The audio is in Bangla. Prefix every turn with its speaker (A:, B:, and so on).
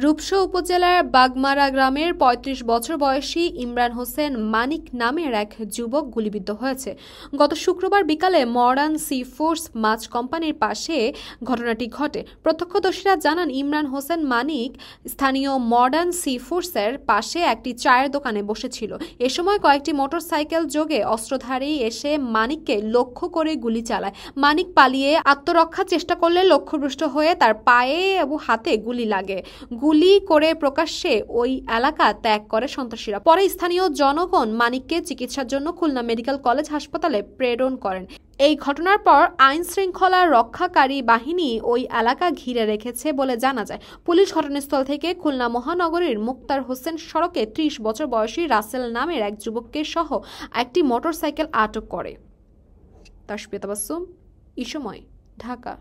A: রূপসা উপজেলার বাগমারা গ্রামের ৩৫ বছর বয়সী ইমরান হোসেন মানিক নামের এক যুবক গুলিবিদ্ধ হয়েছে। গত শুক্রবার বিকালে মডার্ন সি ফুডস মাছ কোম্পানির পাশে ঘটনাটি ঘটে। প্রত্যক্ষদর্শীরা জানান, ইমরান হোসেন মানিক স্থানীয় মডার্ন সি ফুডসের পাশে একটি চায়ের দোকানে বসেছিল। এ সময় কয়েকটি মোটরসাইকেল যোগে অস্ত্রধারী এসে মানিককে লক্ষ্য করে গুলি চালায়। মানিক পালিয়ে আত্মরক্ষার চেষ্টা করলে লক্ষ্যভ্রষ্ট হয়ে তার পায়ে এবং হাতে গুলি লাগে। গুলি করে প্রকাশ্যে ওই এলাকা ত্যাগ করে সন্ত্রাসীরা। পরে স্থানীয় জনগণ মানিককে চিকিৎসার জন্য খুলনা মেডিকেল কলেজ হাসপাতালে প্রেরণ করেন। এই ঘটনার পর আইন শৃঙ্খলা রক্ষাকারী বাহিনী ওই এলাকা ঘিরে রেখেছে বলে জানা যায়। পুলিশ ঘটনাস্থল থেকে খুলনা মহানগরীর মুক্তার হোসেন সড়কে ৩০ বছর বয়সী রাসেল নামের এক যুবককে সহ একটি মোটরসাইকেল আটক করে। তাসফিয়া তাবাসসুম, ইসময়, ঢাকা।